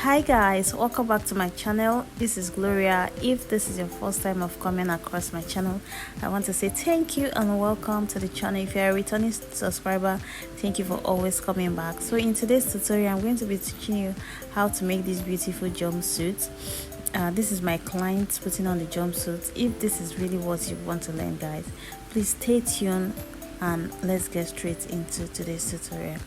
Hi guys, welcome back to my channel. This is Gloria. If this is your first time of coming across my channel, I want to say thank you and welcome to the channel. If you're a returning subscriber, thank you for always coming back. So in today's tutorial, I'm going to be teaching you how to make this beautiful jumpsuit. This is my client putting on the jumpsuit. If this is really what you want to learn, guys, please stay tuned and let's get straight into today's tutorial.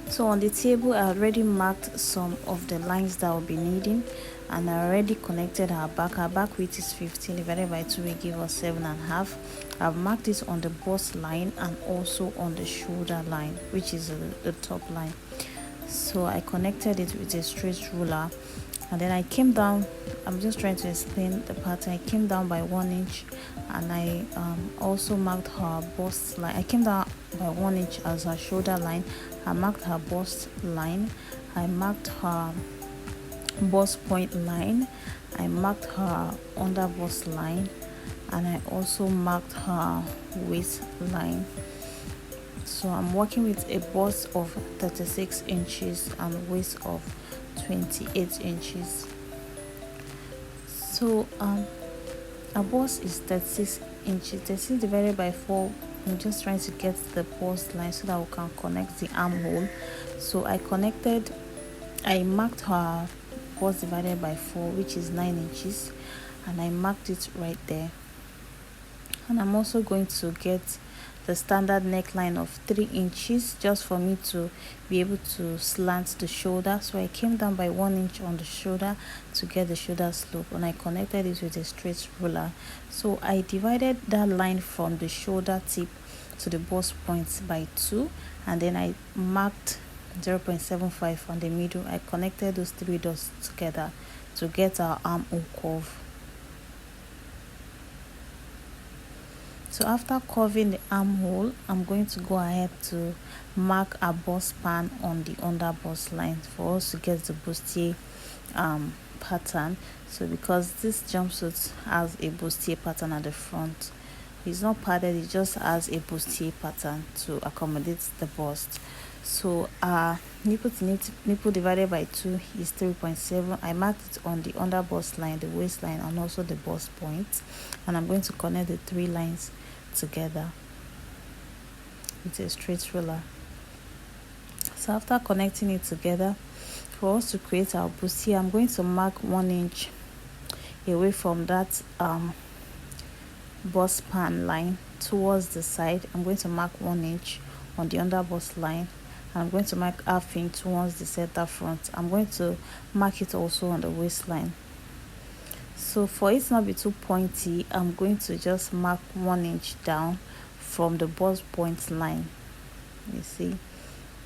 So on the table, I already marked some of the lines that I'll be needing, and I already connected her back. Her back width is 15 divided by 2 will give us 7.5. I've marked this on the bust line and also on the shoulder line, which is the top line. So I connected it with a straight ruler, and then I came down. I'm just trying to explain the pattern. I came down by 1 inch, and I also marked her bust line. I came down by 1 inch as her shoulder line. I marked her bust line. I marked her bust point line. I marked her under bust line, and I also marked her waist line. So I'm working with a bust of 36 inches and waist of 28 inches. So a bust is 36 inches. 36 divided by 4. I'm just trying to get the bust line so that we can connect the armhole. So I marked her bust divided by 4, which is 9 inches, and I marked it right there. And I'm also going to get the standard neckline of 3 inches just for me to be able to slant the shoulder. So I came down by 1 inch on the shoulder to get the shoulder slope, and I connected it with a straight ruler. So I divided that line from the shoulder tip to the bust point by 2, and then I marked 0.75 on the middle. I connected those 3 dots together to get our armhole curve. So after curving the armhole, I'm going to go ahead to mark a bust span on the under bust line for us to get the bustier pattern. So because this jumpsuit has a bustier pattern at the front, it's not padded, it just has a bustier pattern to accommodate the bust. So nipple divided by 2 is 3.7. I marked it on the under bust line, the waistline, and also the bust point, and I'm going to connect the 3 lines together with a straight ruler. So after connecting it together, for us to create our bustier, I'm going to mark 1 inch away from that bust span line towards the side. I'm going to mark 1 inch on the under bust line, and I'm going to mark ½ inch towards the center front. I'm going to mark it also on the waistline. So for it not be too pointy, I'm going to just mark 1 inch down from the bust point line. You see,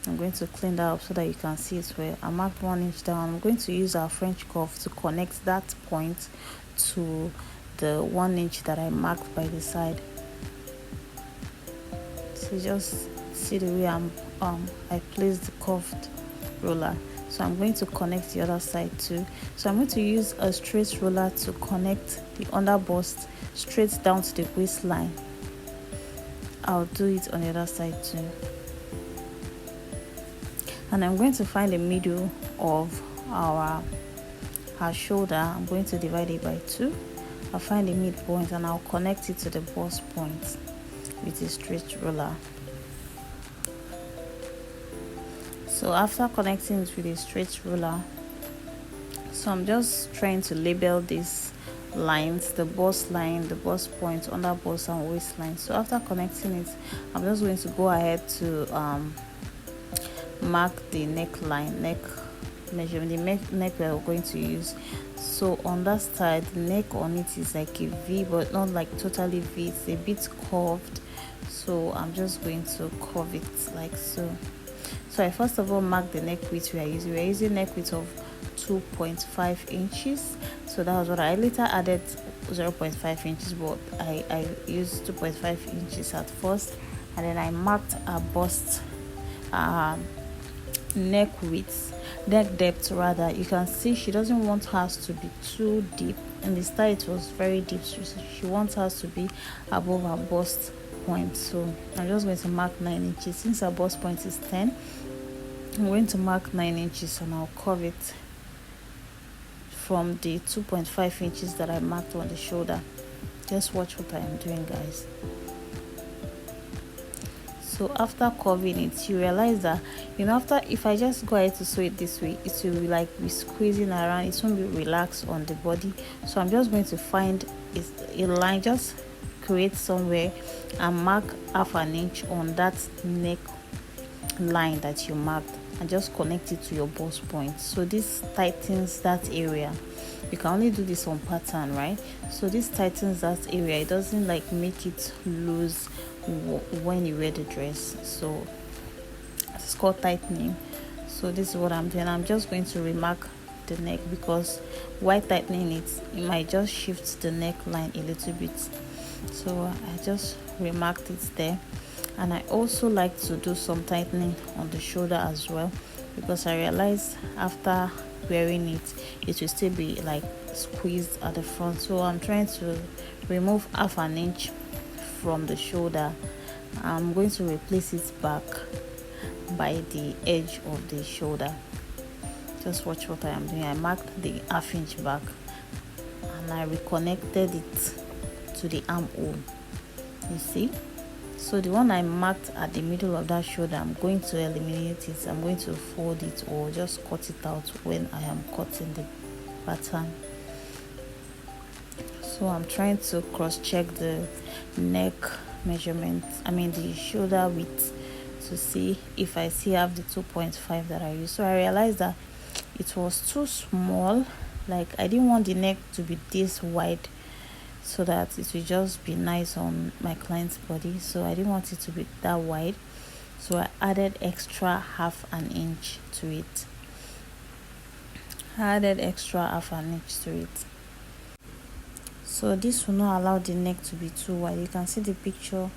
I'm going to clean that up so that you can see it well. I marked 1 inch down. I'm going to use our French curve to connect that point to the 1 inch that I marked by the side. So just see the way I placed the curved ruler. So I'm going to connect the other side too. So I'm going to use a straight ruler to connect the under bust straight down to the waistline. I'll do it on the other side too. And I'm going to find the middle of her shoulder. I'm going to divide it by 2. I'll find the midpoint and I'll connect it to the bust point with a straight ruler. So after connecting it with a straight ruler, so I'm just trying to label these lines, the bust line, the bust point, under bust and waistline. So after connecting it, I'm just going to go ahead to mark the neckline, neck measurement, the neck that we're going to use. So on that side, the neck on it is like a V, but not like totally V, it's a bit curved. So I'm just going to curve it like so. So I first of all mark the neck width we are using. We are using neck width of 2.5 inches. So that was what I later added 0.5 inches, but I used 2.5 inches at first, and then I marked a bust neck depth rather. You can see she doesn't want hers to be too deep. In the style it was very deep, so she wants hers to be above her bust point. So I'm just going to mark 9 inches. Since our bust point is 10, I'm going to mark 9 inches and I'll curve it from the 2.5 inches that I marked on the shoulder. Just watch what I am doing, guys. So after curving it, you realize that, after, if I just go ahead to sew it this way, it will be squeezing around, it won't be relaxed on the body. So I'm just going to find a line, just create somewhere and mark half an inch on that neck line that you marked, and just connect it to your bust point. So this tightens that area. You can only do this on pattern, right? So this tightens that area. It doesn't make it loose when you wear the dress. So it's called tightening. So this is what I'm doing. I'm just going to remark the neck, because while tightening it might just shift the neckline a little bit. So I just remarked it there. And I also like to do some tightening on the shoulder as well, because I realized after wearing it, it will still be squeezed at the front. So I'm trying to remove half an inch from the shoulder. I'm going to replace it back by the edge of the shoulder. Just watch what I am doing. I marked the half inch back and I reconnected it to the armhole. You see? So the one I marked at the middle of that shoulder, I'm going to eliminate it. I'm going to fold it or just cut it out when I am cutting the pattern. So I'm trying to cross-check the neck measurement, the shoulder width, to see if I still have the 2.5 that I used. So I realized that it was too small. I didn't want the neck to be this wide, so that it will just be nice on my client's body. So I didn't want it to be that wide. So I added extra half an inch to it. So this will not allow the neck to be too wide. You can see the picture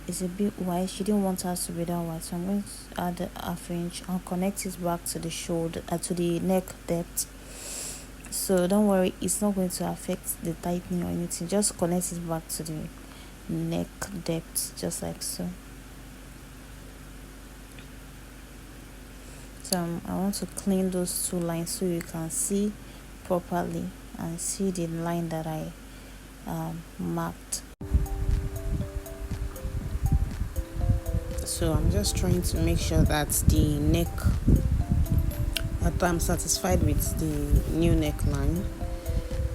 is a bit wide. She didn't want us to be that wide. So I'm going to add a half inch and connect it back to the shoulder, to the neck depth. So don't worry, it's not going to affect the tightening or anything. Just connect it back to the neck depth, just like so. So I want to clean those two lines so you can see properly and see the line that I marked. So I'm just trying to make sure that the neck, that I'm satisfied with the new neckline.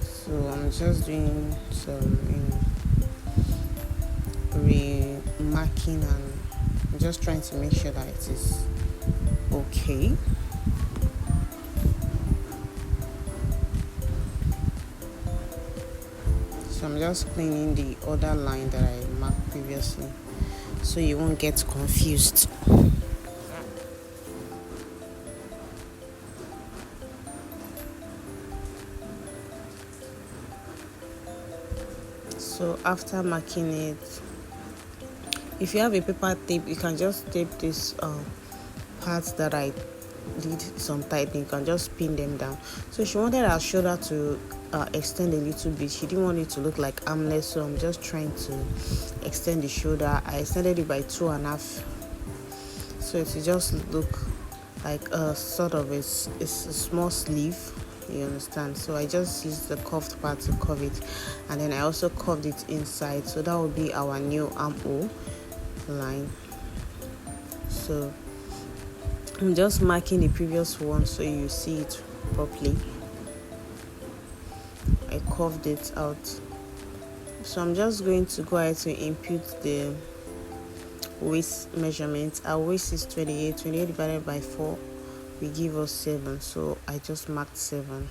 So I'm just doing some remarking, and I'm just trying to make sure that it is okay. So I'm just cleaning the other line that I marked previously, so you won't get confused. So after marking it, if you have a paper tape, you can just tape this parts that I did some tightening. You can just pin them down. So she wanted her shoulder to extend a little bit. She didn't want it to look like armless, so I'm just trying to extend the shoulder. I extended it by 2.5, so it will just look like a sort of a small sleeve. You understand? So I just used the curved part to curve it, and then I also curved it inside. So that will be our new armhole line. So I'm just marking the previous one so you see it properly. I curved it out. So I'm just going to go ahead to input the waist measurement. Our waist is 28 divided by 4 will give us 7, so I just marked 7,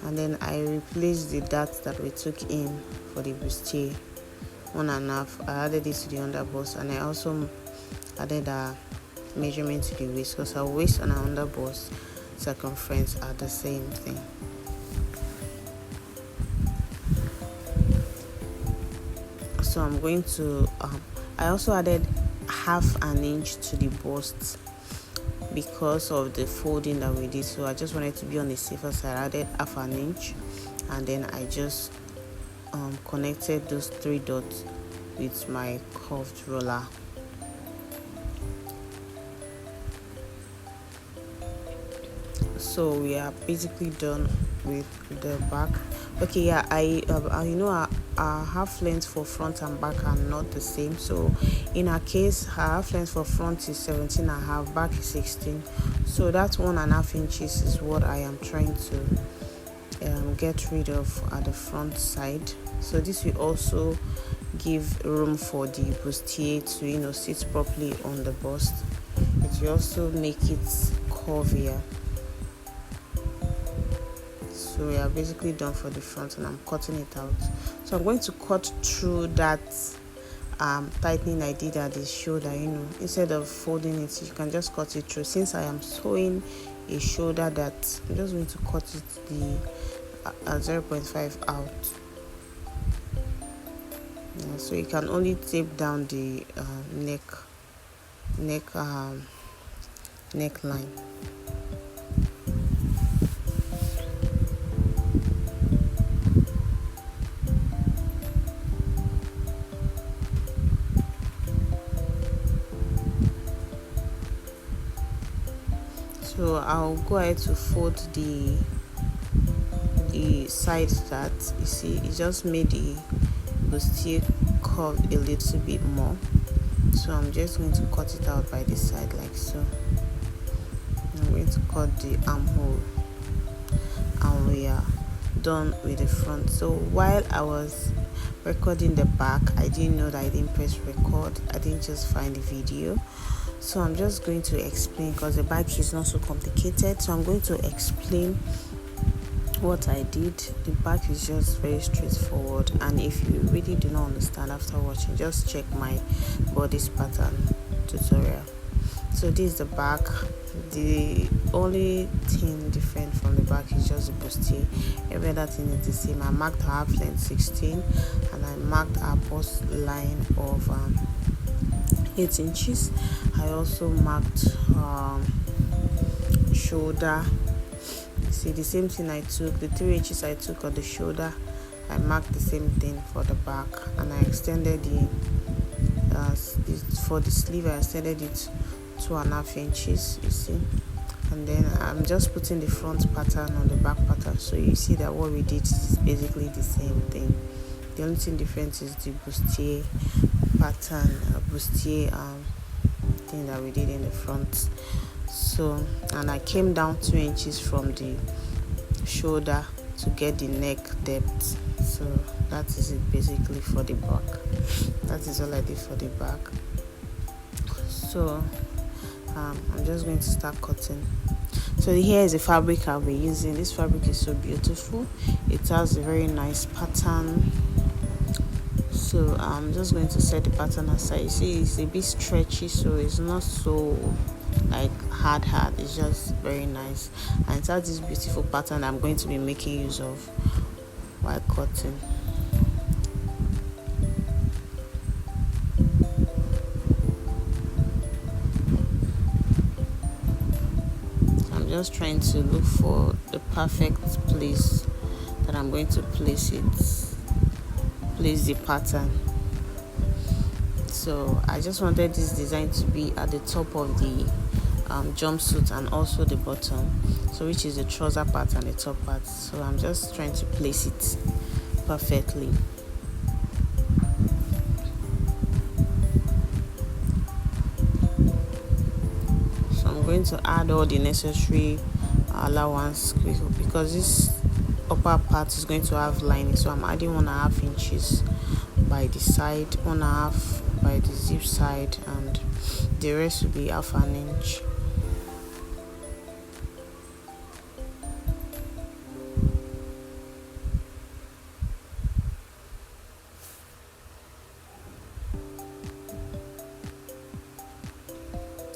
and then I replaced the dart that we took in for the bustier, 1.5. I added it to the underbust, and I also added a measurement to the waist, because our waist and our underbust circumference are the same thing. So I'm going to I also added half an inch to the bust because of the folding that we did. So I just wanted to be on the safer side. I added half an inch, and then I just connected those 3 dots with my curved roller. So we are basically done with the back. Okay, yeah, our half length for front and back are not the same. So in our case, her half length for front is 17 and half, back is 16. So that's 1.5 inches is what I am trying to get rid of at the front side. So this will also give room for the bustier to sit properly on the bust. It will also make it curvier. So we are basically done for the front, and I'm cutting it out. So I'm going to cut through that tightening I did at the shoulder. Instead of folding it, you can just cut it through. Since I am sewing a shoulder, that I'm just going to cut it the 0.5 out. So you can only tape down the neckline. So I'll go ahead to fold the side that you see. It just made the bustier curve a little bit more. So I'm just going to cut it out by the side like so. I'm going to cut the armhole, and we are done with the front. So while I was recording the back, I didn't know that I didn't press record. I didn't just find the video. So I'm just going to explain, because the back is not so complicated. So I'm going to explain what I did. The back is just very straightforward, and if you really do not understand after watching, just check my bodice pattern tutorial. So this is the back. The only thing different from the back is just the bustier. Every other thing is the same. I marked her half length 16, and I marked her bust line of 8 inches. I also marked shoulder. See, the same thing I took, the 3 inches I took on the shoulder, I marked the same thing for the back, and I extended for the sleeve, I extended it 2.5 inches, you see. And then I'm just putting the front pattern on the back pattern, so you see that what we did is basically the same thing. The only thing different is the bustier pattern, bustier thing that we did in the front. So, and I came down 2 inches from the shoulder to get the neck depth. So that is it basically for the back. That is all I did for the back. So I'm just going to start cutting. So here is the fabric I'll be using. This fabric is so beautiful. It has a very nice pattern. So I'm just going to set the pattern aside. You see, it's a bit stretchy, so it's not so like hard. It's just very nice, and it has this beautiful pattern I'm going to be making use of while cutting. I'm just trying to look for the perfect place that I'm going to place the pattern. So I just wanted this design to be at the top of the jumpsuit and also the bottom, so which is the trouser part and the top part. So I'm just trying to place it perfectly. So I'm going to add all the necessary allowance because this upper part is going to have lining. So I'm adding 1.5 inches by the side, 1.5 by the zip side, and the rest will be 1/2 inch.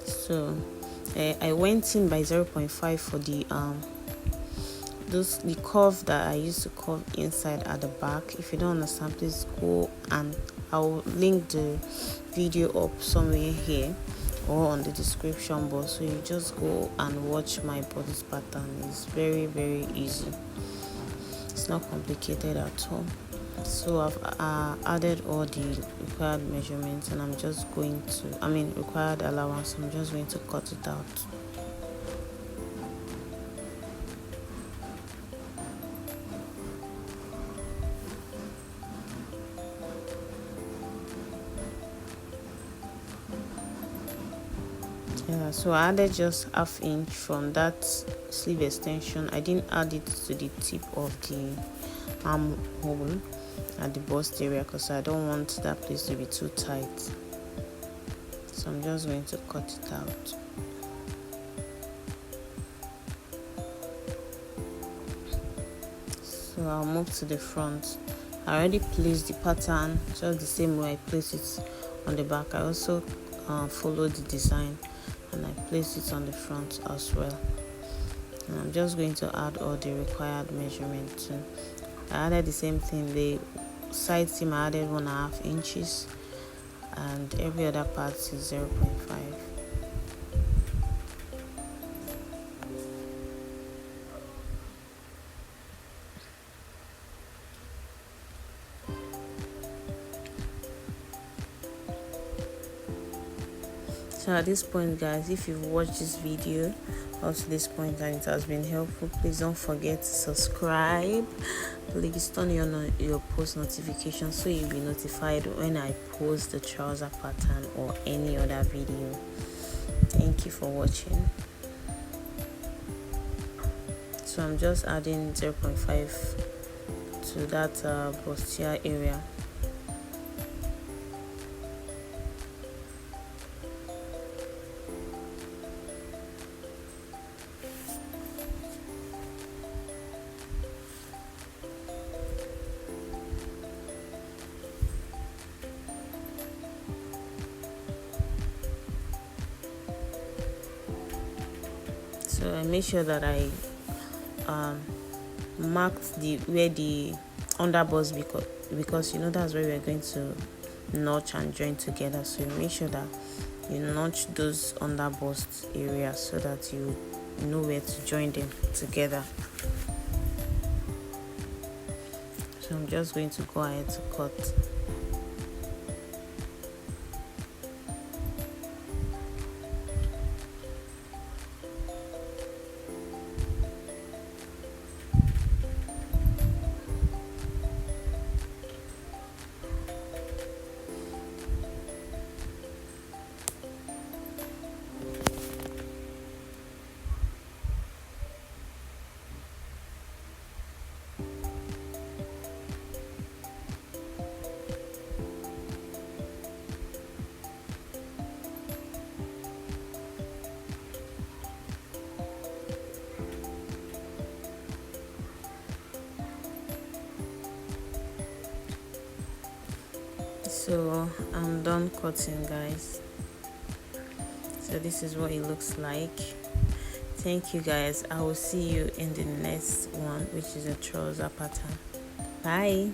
So I went in by 0.5 for the curve that I used to curve inside at the back. If you don't understand, please go, and I'll link the video up somewhere here or on the description box, so you just go and watch my bodice pattern. It's very, very easy. It's not complicated at all. So I've added all the required measurements, and I'm just going to, required allowance, I'm just going to cut it out. Yeah, so I added just ½ inch from that sleeve extension. I didn't add it to the tip of the armhole at the bust area because I don't want that place to be too tight. So I'm just going to cut it out. So I'll move to the front. I already placed the pattern just the same way I placed it on the back. I also followed the design and I placed it on the front as well. And I'm just going to add all the required measurements too. I added the same thing. The side seam I added 1.5 inches, and every other part is 0.5. So at this point, guys, if you've watched this video up to this point and it has been helpful, please don't forget to subscribe. Please turn on your post notifications so you'll be notified when I post the trouser pattern or any other video. Thank you for watching. So I'm just adding 0.5 to that bustier area. So I make sure that I marked where the underbust, because that's where we're going to notch and join together. So you make sure that you notch those underbust areas so that you know where to join them together. So I'm just going to go ahead to cut. So I'm done cutting, guys. So this is what it looks like. Thank you, guys. I will see you in the next one, which is a trouser pattern. Bye.